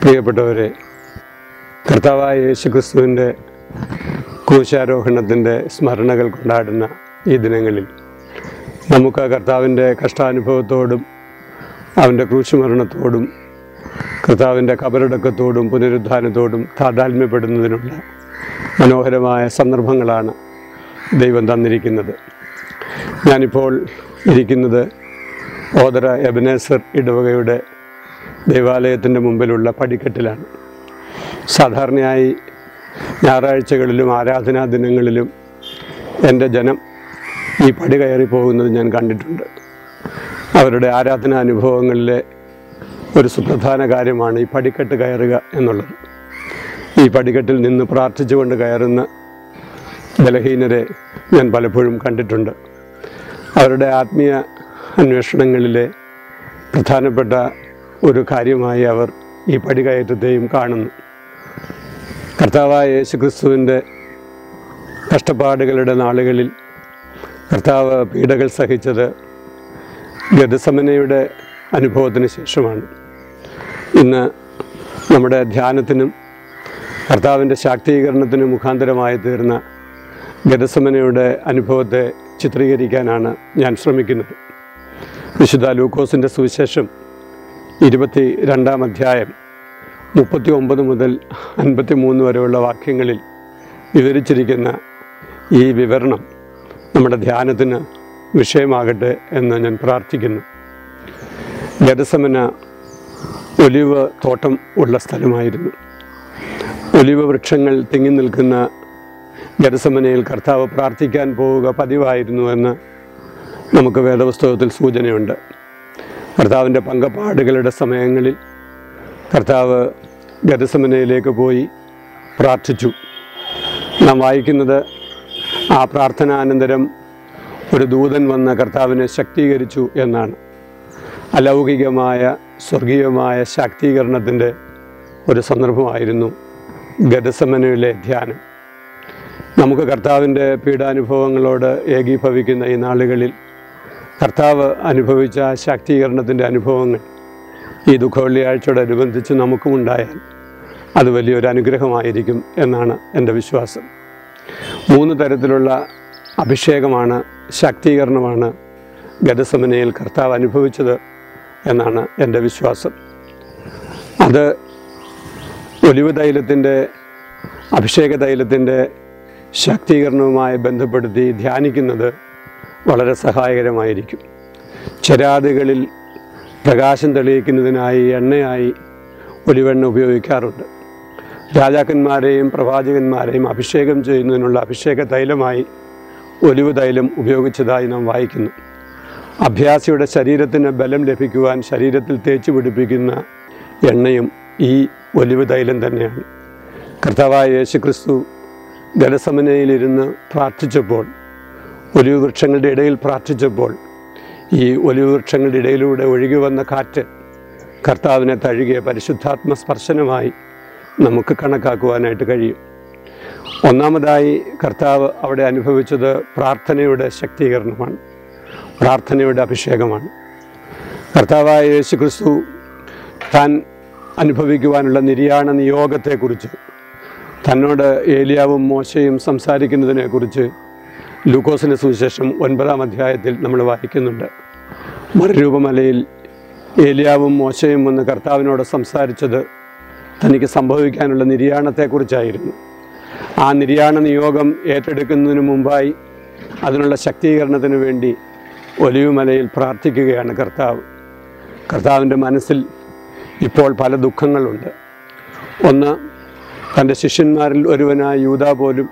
പ്രിയപ്പെട്ടവരെ, കർത്താവായ യേശുക്രിസ്തുവിൻ്റെ ക്രൂശാരോഹണത്തിൻ്റെ സ്മരണകൾ കൊണ്ടാടുന്ന ഈ ദിനങ്ങളിൽ നമുക്ക് കർത്താവിൻ്റെ കഷ്ടാനുഭവത്തോടും അവൻ്റെ ക്രൂശുമരണത്തോടും കർത്താവിൻ്റെ കബറടക്കത്തോടും പുനരുദ്ധാനത്തോടും താതാത്മ്യപ്പെടുന്നതിനുള്ള മനോഹരമായ സന്ദർഭങ്ങളാണ് ദൈവം തന്നിരിക്കുന്നത്. ഞാനിപ്പോൾ ഇരിക്കുന്നത് ഓതറ എബനേസർ ഇടവകയുടെ ദേവാലയത്തിൻ്റെ മുമ്പിലുള്ള പടിക്കെട്ടിലാണ്. സാധാരണയായി ഞായറാഴ്ചകളിലും ആരാധനാ ദിനങ്ങളിലും എൻ്റെ ജനം ഈ പടി കയറി പോകുന്നത് ഞാൻ കണ്ടിട്ടുണ്ട്. അവരുടെ ആരാധനാ അനുഭവങ്ങളിലെ ഒരു സുപ്രധാന കാര്യമാണ് ഈ പടിക്കെട്ട് കയറുക എന്നുള്ളത്. ഈ പടിക്കെട്ടിൽ നിന്ന് പ്രാർത്ഥിച്ചുകൊണ്ട് കയറുന്ന ബലഹീനരെ ഞാൻ പലപ്പോഴും കണ്ടിട്ടുണ്ട്. അവരുടെ ആത്മീയ അന്വേഷണങ്ങളിലെ പ്രധാനപ്പെട്ട ഒരു കാര്യമായി അവർ ഈ പടികയറ്റത്തെയും കാണുന്നു. കർത്താവായ യേശുക്രിസ്തുവിൻ്റെ കഷ്ടപ്പാടുകളുടെ നാളുകളിൽ കർത്താവ് പീഡകൾ സഹിച്ചത് ഗെത്സമനയുടെ അനുഭവത്തിന് ശേഷമാണ്. ഇന്ന് നമ്മുടെ ധ്യാനത്തിനും കർത്താവിൻ്റെ ശാക്തീകരണത്തിനും മുഖാന്തരമായി തീർന്ന ഗെത്സമനയുടെ അനുഭവത്തെ ചിത്രീകരിക്കാനാണ് ഞാൻ ശ്രമിക്കുന്നത്. വിശുദ്ധ ലൂക്കോസിൻ്റെ സുവിശേഷം 22-ാം അധ്യായം 39 മുതൽ 53 വരെയുള്ള വാക്യങ്ങളിൽ വിവരിച്ചിരിക്കുന്ന ഈ വിവരണം നമ്മുടെ ധ്യാനത്തിന് വിഷയമാകട്ടെ എന്ന് ഞാൻ പ്രാർത്ഥിക്കുന്നു. ഗെത്സമന ഒലിവ് തോട്ടം ഉള്ള സ്ഥലമായിരുന്നു. ഒലിവ് വൃക്ഷങ്ങൾ തിങ്ങി നിൽക്കുന്ന ഗെത്സമനയിൽ കർത്താവ് പ്രാർത്ഥിക്കാൻ പോവുക പതിവായിരുന്നു എന്ന് നമുക്ക് വേദപുസ്തകത്തിൽ സൂചനയുണ്ട്. കർത്താവിൻ്റെ പങ്കപ്പാടുകളുടെ സമയങ്ങളിൽ കർത്താവ് ഗെത്സമനയിലേക്ക് പോയി പ്രാർത്ഥിച്ചു. നാം വായിക്കുന്നത്, ആ പ്രാർത്ഥനാനന്തരം ഒരു ദൂതൻ വന്ന് കർത്താവിനെ ശക്തീകരിച്ചു എന്നാണ്. അലൗകികമായ സ്വർഗീയമായ ശാക്തീകരണത്തിൻ്റെ ഒരു സന്ദർഭമായിരുന്നു ഗെത്സമനയിലെ ധ്യാനം. നമുക്ക് കർത്താവിൻ്റെ പീഡാനുഭവങ്ങളോട് ഏകീഭവിക്കുന്ന ഈ നാളുകളിൽ കർത്താവ് അനുഭവിച്ച ശാക്തീകരണത്തിൻ്റെ അനുഭവങ്ങൾ ഈ ദുഃഖവെള്ളിയാഴ്ചയോടനുബന്ധിച്ച് നമുക്കുമുണ്ടായാൽ അത് വലിയൊരു അനുഗ്രഹമായിരിക്കും എന്നാണ് എൻ്റെ വിശ്വാസം. 3 തരത്തിലുള്ള അഭിഷേകമാണ്, ശാക്തീകരണമാണ് ഗെത്സമനയിൽ കർത്താവ് അനുഭവിച്ചത് എന്നാണ് എൻ്റെ വിശ്വാസം. അത് ഒലിവ് തൈലത്തിൻ്റെ, അഭിഷേക തൈലത്തിൻ്റെ ശാക്തീകരണവുമായി ബന്ധപ്പെടുത്തി ധ്യാനിക്കുന്നത് വളരെ സഹായകരമായിരിക്കും. ചരാതുകളിൽ പ്രകാശം തെളിയിക്കുന്നതിനായി എണ്ണയായി ഒലിവെണ്ണ ഉപയോഗിക്കാറുണ്ട്. രാജാക്കന്മാരെയും പ്രവാചകന്മാരെയും അഭിഷേകം ചെയ്യുന്നതിനുള്ള അഭിഷേക തൈലമായി ഒലിവ് തൈലം ഉപയോഗിച്ചതായി നാം വായിക്കുന്നു. അഭ്യാസിയുടെ ശരീരത്തിന് ബലം ലഭിക്കുവാൻ ശരീരത്തിൽ തേച്ച് പിടിപ്പിക്കുന്ന എണ്ണയും ഈ ഒലിവ് തൈലം തന്നെയാണ്. കർത്താവായ യേശുക്രിസ്തു ഗെത്സമനയിലിരുന്ന് പ്രാർത്ഥിച്ചപ്പോൾ, ഒലിവ് വൃക്ഷങ്ങളുടെ ഇടയിൽ പ്രാർത്ഥിച്ചപ്പോൾ, ഈ ഒലിവ് വൃക്ഷങ്ങളുടെ ഇടയിലൂടെ ഒഴുകി വന്ന കാറ്റ് കർത്താവിനെ തഴുകിയ പരിശുദ്ധാത്മ സ്പർശനമായി നമുക്ക് കണക്കാക്കുവാനായിട്ട് കഴിയും. ഒന്നാമതായി കർത്താവ് അവിടെ അനുഭവിച്ചത് പ്രാർത്ഥനയുടെ ശക്തീകരണമാണ്, പ്രാർത്ഥനയുടെ അഭിഷേകമാണ്. കർത്താവായ യേശുക്രിസ്തു താൻ അനുഭവിക്കുവാനുള്ള നിര്യാണ നിയോഗത്തെക്കുറിച്ച്, തന്നോട് ഏലിയാവും മോശയും സംസാരിക്കുന്നതിനെക്കുറിച്ച് ലൂക്കോസിൻ്റെ സുവിശേഷം 9-ാം അധ്യായത്തിൽ നമ്മൾ വായിക്കുന്നുണ്ട്. മറുരൂപമലയിൽ ഏലിയാവും മോശയും വന്ന് കർത്താവിനോട് സംസാരിച്ചത് തനിക്ക് സംഭവിക്കാനുള്ള നിര്യാണത്തെക്കുറിച്ചായിരുന്നു. ആ നിര്യാണ നിയോഗം ഏറ്റെടുക്കുന്നതിന് മുമ്പായി അതിനുള്ള ശക്തീകരണത്തിന് വേണ്ടി ഒലിവ് മലയിൽ പ്രാർത്ഥിക്കുകയാണ് കർത്താവ്. കർത്താവിൻ്റെ മനസ്സിൽ ഇപ്പോൾ പല ദുഃഖങ്ങളുണ്ട്. ഒന്ന്, തൻ്റെ ശിഷ്യന്മാരിൽ ഒരുവനായ യൂദാ പോലും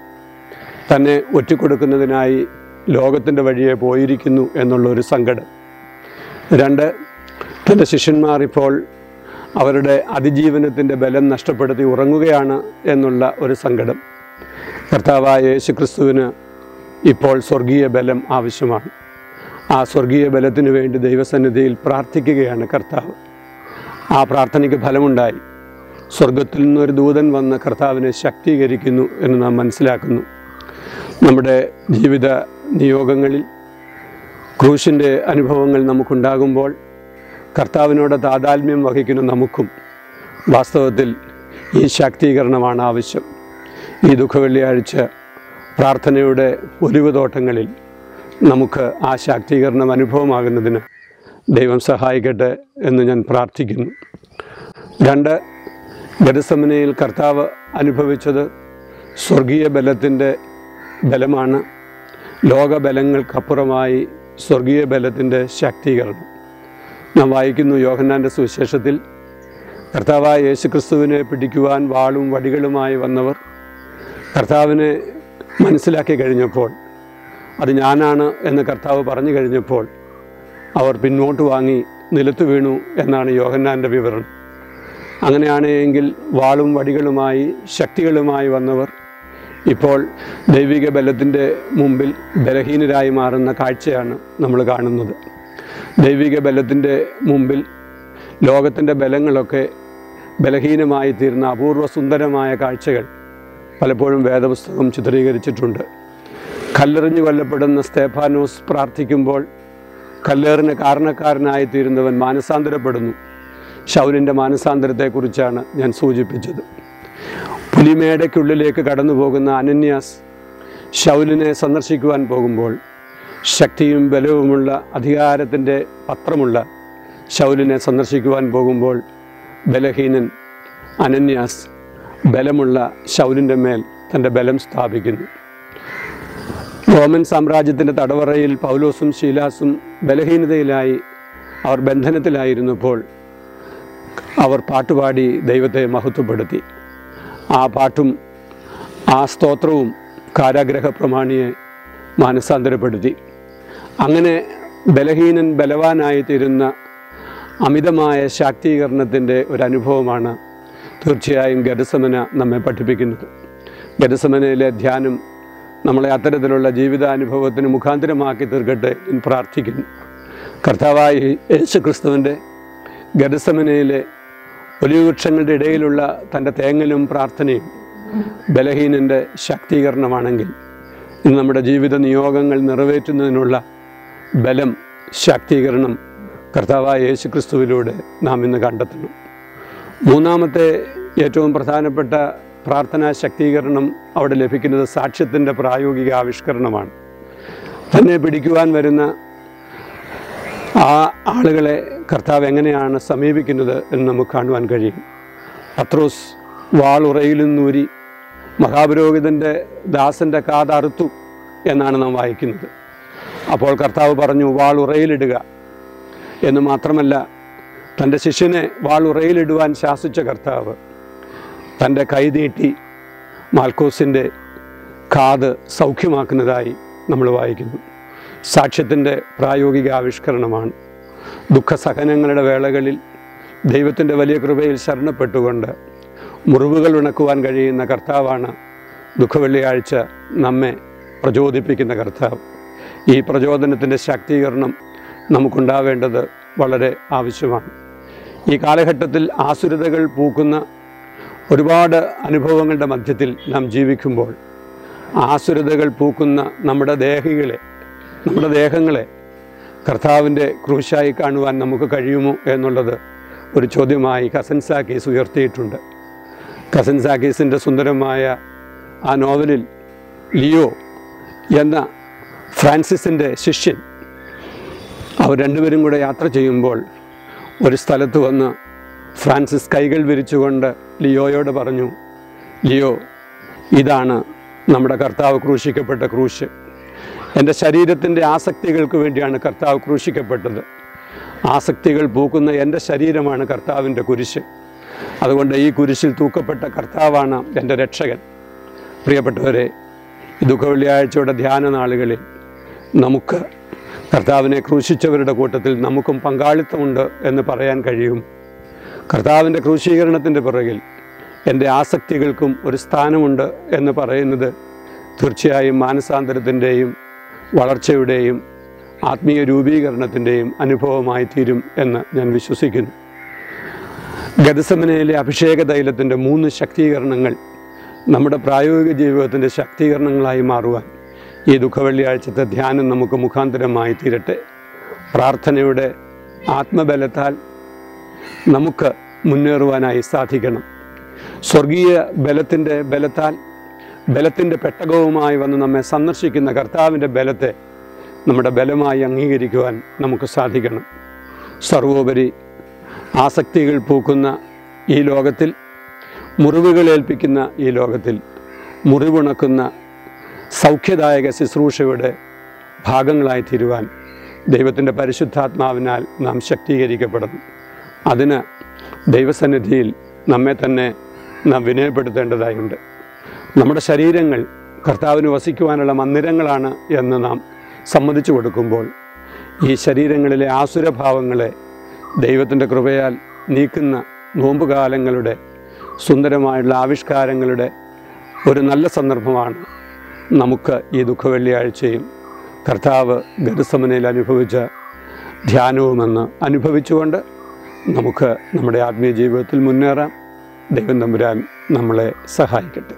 തന്നെ ഒറ്റിക്കൊടുക്കുന്നതിനായി ലോകത്തിൻ്റെ വഴിയെ പോയിരിക്കുന്നു എന്നുള്ളൊരു സങ്കടം. 2, തൻ്റെ ശിഷ്യന്മാർ ഇപ്പോൾ അവരുടെ അതിജീവനത്തിൻ്റെ ബലം നഷ്ടപ്പെടുത്തി ഉറങ്ങുകയാണ് എന്നുള്ള ഒരു സങ്കടം. കർത്താവായ യേശുക്രിസ്തുവിന് ഇപ്പോൾ സ്വർഗീയ ബലം ആവശ്യമാണ്. ആ സ്വർഗീയ ബലത്തിനു വേണ്ടി ദൈവസന്നിധിയിൽ പ്രാർത്ഥിക്കുകയാണ് കർത്താവ്. ആ പ്രാർത്ഥനയ്ക്ക് ഫലമുണ്ടായി. സ്വർഗത്തിൽ നിന്നൊരു ദൂതൻ വന്ന് കർത്താവിനെ ശാക്തീകരിക്കുന്നു എന്ന് നാം മനസ്സിലാക്കുന്നു. നമ്മുടെ ജീവിത നിയോഗങ്ങളിൽ ക്രൂശിൻ്റെ അനുഭവങ്ങൾ നമുക്കുണ്ടാകുമ്പോൾ കർത്താവിനോട് താതാത്മ്യം വഹിക്കുന്ന നമുക്കും വാസ്തവത്തിൽ ഈ ശാക്തീകരണമാണ് ആവശ്യം. ഈ ദുഃഖവെള്ളിയാഴ്ച പ്രാർത്ഥനയുടെ ഒലിവ് തോട്ടങ്ങളിൽ നമുക്ക് ആ ശാക്തീകരണം അനുഭവമാകുന്നതിന് ദൈവം സഹായിക്കട്ടെ എന്ന് ഞാൻ പ്രാർത്ഥിക്കുന്നു. 2, ഗെത്സമനയിൽ കർത്താവ് അനുഭവിച്ചത് സ്വർഗീയ ബലത്തിൻ്റെ ബലമാണ്. ലോകബലങ്ങൾക്കപ്പുറമായി സ്വർഗീയ ബലത്തിൻ്റെ ശാക്തീകരണം. നാം വായിക്കുന്നു യോഹന്നാൻ്റെ സുവിശേഷത്തിൽ, കർത്താവായ യേശുക്രിസ്തുവിനെ പിടിക്കുവാൻ വാളും വടികളുമായി വന്നവർ കർത്താവിനെ മനസ്സിലാക്കി കഴിഞ്ഞപ്പോൾ, അത് ഞാനാണ് എന്ന് കർത്താവ് പറഞ്ഞു കഴിഞ്ഞപ്പോൾ അവർ പിന്നോട്ട് വാങ്ങി നിലത്ത് വീണു എന്നാണ് യോഹന്നാൻ്റെ വിവരണം. അങ്ങനെയാണെങ്കിൽ വാളും വടികളുമായി ശക്തികളുമായി വന്നവർ ഇപ്പോൾ ദൈവിക ബലത്തിൻ്റെ മുമ്പിൽ ബലഹീനരായി മാറുന്ന കാഴ്ചയാണ് നമ്മൾ കാണുന്നത്. ദൈവിക ബലത്തിൻ്റെ മുമ്പിൽ ലോകത്തിൻ്റെ ബലങ്ങളൊക്കെ ബലഹീനമായി തീർന്ന അപൂർവ സുന്ദരമായ കാഴ്ചകൾ പലപ്പോഴും വേദപുസ്തകം ചിത്രീകരിച്ചിട്ടുണ്ട്. കല്ലെറിഞ്ഞു കൊല്ലപ്പെടുന്ന സ്തേഫാനോസ് പ്രാർത്ഥിക്കുമ്പോൾ കല്ലേറിന് കാരണക്കാരനായി തീരുന്നവൻ മാനസാന്തരപ്പെടുന്നു. ശൗലിൻ്റെ മാനസാന്തരത്തെക്കുറിച്ചാണ് ഞാൻ സൂചിപ്പിച്ചത്. പുലിമേടയ്ക്കുള്ളിലേക്ക് കടന്നു പോകുന്ന അനന്യാസ് ശൗലിനെ സന്ദർശിക്കുവാൻ പോകുമ്പോൾ ശക്തിയും ബലവുമുള്ള അധികാരത്തിൻ്റെ പത്രമുള്ള ശൗലിനെ സന്ദർശിക്കുവാൻ പോകുമ്പോൾ ബലഹീനൻ അനന്യാസ് ബലമുള്ള ശൗലിൻ്റെ മേൽ തൻ്റെ ബലം സ്ഥാപിക്കുന്നു. റോമൻ സാമ്രാജ്യത്തിൻ്റെ തടവറയിൽ പൗലോസും ശീലാസും ബലഹീനതയിലായി അവർ ബന്ധനത്തിലായിരുന്നപ്പോൾ അവർ പാട്ടുപാടി ദൈവത്തെ മഹത്വപ്പെടുത്തി. ആ പാട്ടും ആ സ്തോത്രവും കാരാഗ്രഹ പ്രമാണിയെ മാനസാന്തരപ്പെടുത്തി. അങ്ങനെ ബലഹീനൻ ബലവാനായി തീരുന്ന അമിതമായ ശാക്തീകരണത്തിൻ്റെ ഒരനുഭവമാണ് തീർച്ചയായും ഗെത്സമന നമ്മെ പഠിപ്പിക്കുന്നത്. ഗെത്സമനയിലെ ധ്യാനം നമ്മളെ അത്തരത്തിലുള്ള ജീവിതാനുഭവത്തിന് മുഖാന്തരമാക്കി തീർക്കട്ടെ എന്ന് പ്രാർത്ഥിക്കുന്നു. കർത്താവായ യേശുക്രിസ്തുവിൻ്റെ ഗെത്സമനയിലെ ഒലിവൃക്ഷങ്ങളുടെ ഇടയിലുള്ള തൻ്റെ തേങ്ങലും പ്രാർത്ഥനയും ബലഹീനൻ്റെ ശാക്തീകരണമാണെങ്കിൽ, ഇന്ന് നമ്മുടെ ജീവിത നിയോഗങ്ങൾ നിറവേറ്റുന്നതിനുള്ള ബലം, ശാക്തീകരണം കർത്താവായ യേശുക്രിസ്തുവിലൂടെ നാം ഇന്ന് കണ്ടെത്തണം. 3-ാമത്തെ ഏറ്റവും പ്രധാനപ്പെട്ട പ്രാർത്ഥനാ ശാക്തീകരണം അവിടെ ലഭിക്കുന്നത് സാക്ഷ്യത്തിൻ്റെ പ്രായോഗിക ആവിഷ്കരണമാണ്. തന്നെ പിടിക്കുവാൻ വരുന്ന ആ ആളുകളെ കർത്താവ് എങ്ങനെയാണ് സമീപിക്കുന്നത് എന്ന് നമുക്ക് കാണുവാൻ കഴിയും. പത്രോസ് വാളുറയിൽ നിന്നൂരി മഹാപുരോഹിതൻ്റെ ദാസൻ്റെ കാതറുത്തു എന്നാണ് നാം വായിക്കുന്നത്. അപ്പോൾ കർത്താവ് പറഞ്ഞു, വാളുറയിലിടുക എന്ന് മാത്രമല്ല, തൻ്റെ ശിഷ്യനെ വാളുറയിലിടുവാൻ ശാസിച്ച കർത്താവ് തൻ്റെ കൈ നീട്ടി മാൽക്കോസിൻ്റെ കാത് സൗഖ്യമാക്കുന്നതായി നമ്മൾ വായിക്കുന്നു. സാക്ഷ്യത്തിൻ്റെ പ്രായോഗിക ആവിഷ്കരണമാണ്. ദുഃഖസഹനങ്ങളുടെ വേളകളിൽ ദൈവത്തിൻ്റെ വലിയ കൃപയിൽ ശരണപ്പെട്ടുകൊണ്ട് മുറിവുകൾ ഉണക്കുവാൻ കഴിയുന്ന കർത്താവാണ് ദുഃഖവെള്ളിയാഴ്ച നമ്മെ പ്രചോദിപ്പിക്കുന്ന കർത്താവ്. ഈ പ്രചോദനത്തിൻ്റെ ശാക്തീകരണം നമുക്കുണ്ടാവേണ്ടത് വളരെ ആവശ്യമാണ്. ഈ കാലഘട്ടത്തിൽ ആസുരതകൾ പൂക്കുന്ന ഒരുപാട് അനുഭവങ്ങളുടെ മധ്യത്തിൽ നാം ജീവിക്കുമ്പോൾ ആസുരതകൾ പൂക്കുന്ന നമ്മുടെ ദേഹങ്ങളെ കർത്താവിൻ്റെ ക്രൂശായി കാണുവാൻ നമുക്ക് കഴിയുമോ എന്നുള്ളത് ഒരു ചോദ്യമായി കസൻസാക്കീസ് ഉയർത്തിയിട്ടുണ്ട്. കസൻസാക്കീസിൻ്റെ സുന്ദരമായ ആ നോവലിൽ ലിയോ എന്ന ഫ്രാൻസിസിൻ്റെ ശിഷ്യൻ, അവർ രണ്ടുപേരും കൂടെ യാത്ര ചെയ്യുമ്പോൾ ഒരു സ്ഥലത്ത് വന്ന് ഫ്രാൻസിസ് കൈകൾ വിരിച്ചുകൊണ്ട് ലിയോയോട് പറഞ്ഞു, ലിയോ, ഇതാണ് നമ്മുടെ കർത്താവ് ക്രൂശിക്കപ്പെട്ട ക്രൂശ്. എൻ്റെ ശരീരത്തിൻ്റെ ആസക്തികൾക്ക് വേണ്ടിയാണ് കർത്താവ് ക്രൂശിക്കപ്പെട്ടത്. ആസക്തികൾ പൂക്കുന്ന എൻ്റെ ശരീരമാണ് കർത്താവിൻ്റെ കുരിശ്. അതുകൊണ്ട് ഈ കുരിശിൽ തൂക്കപ്പെട്ട കർത്താവാണ് എൻ്റെ രക്ഷകൻ. പ്രിയപ്പെട്ടവരെ, ഈ ദുഃഖവെള്ളിയാഴ്ചയുടെ ധ്യാന നാളുകളിൽ നമുക്ക് കർത്താവിനെ ക്രൂശിച്ചവരുടെ കൂട്ടത്തിൽ നമുക്കും പങ്കാളിത്തമുണ്ട് എന്ന് പറയാൻ കഴിയും. കർത്താവിൻ്റെ ക്രൂശീകരണത്തിൻ്റെ പിറകിൽ എൻ്റെ ആസക്തികൾക്കും ഒരു സ്ഥാനമുണ്ട് എന്ന് പറയുന്നത് തീർച്ചയായും മാനസാന്തരത്തിൻ്റെയും വളർച്ചയുടെയും ആത്മീയ രൂപീകരണത്തിൻ്റെയും അനുഭവമായി തീരും എന്ന് ഞാൻ വിശ്വസിക്കുന്നു. ഗെത്സമനയിലെ അഭിഷേക തൈലത്തിൻ്റെ 3 ശക്തീകരണങ്ങൾ നമ്മുടെ പ്രായോഗിക ജീവിതത്തിൻ്റെ ശക്തീകരണങ്ങളായി മാറുവാൻ ഈ ദുഃഖവെള്ളിയാഴ്ചത്തെ ധ്യാനം നമുക്ക് മുഖാന്തരമായി തീരട്ടെ. പ്രാർത്ഥനയുടെ ആത്മബലത്താൽ നമുക്ക് മുന്നേറുവാനായി സാധിക്കണം. സ്വർഗീയ ബലത്തിൻ്റെ പെട്ടകവുമായി വന്ന് നമ്മെ സന്ദർശിക്കുന്ന കർത്താവിൻ്റെ ബലത്തെ നമ്മുടെ ബലമായി അംഗീകരിക്കുവാൻ നമുക്ക് സാധിക്കണം. സർവോപരി ആസക്തികൾ പൂക്കുന്ന ഈ ലോകത്തിൽ, മുറിവുകളേൽപ്പിക്കുന്ന ഈ ലോകത്തിൽ മുറിവുണക്കുന്ന സൗഖ്യദായക ശുശ്രൂഷയുടെ ഭാഗങ്ങളായി തീരുവാൻ ദൈവത്തിൻ്റെ പരിശുദ്ധാത്മാവിനാൽ നാം ശക്തീകരിക്കപ്പെടുന്നു. അതിന് ദൈവസന്നിധിയിൽ നമ്മെ തന്നെ നാം വിനയപ്പെടുത്തേണ്ടതായുണ്ട്. നമ്മുടെ ശരീരങ്ങൾ കർത്താവിന് വസിക്കുവാനുള്ള മന്ദിരങ്ങളാണ് എന്ന് നാം സമ്മതിച്ചു കൊടുക്കുമ്പോൾ ഈ ശരീരങ്ങളിലെ ആസുരഭാവങ്ങളെ ദൈവത്തിൻ്റെ കൃപയാൽ നീക്കുന്ന നോമ്പുകാലങ്ങളുടെ സുന്ദരമായുള്ള ആവിഷ്കാരങ്ങളുടെ ഒരു നല്ല സന്ദർഭമാണ് നമുക്ക് ഈ ദുഃഖവെള്ളിയാഴ്ചയും കർത്താവ് ഗെത്സമനയിൽ അനുഭവിച്ച ധ്യാനവുമെന്ന് അനുഭവിച്ചുകൊണ്ട് നമുക്ക് നമ്മുടെ ആത്മീയ ജീവിതത്തിൽ മുന്നേറാം. ദൈവം തമ്പുരാൻ നമ്മളെ സഹായിക്കട്ടെ.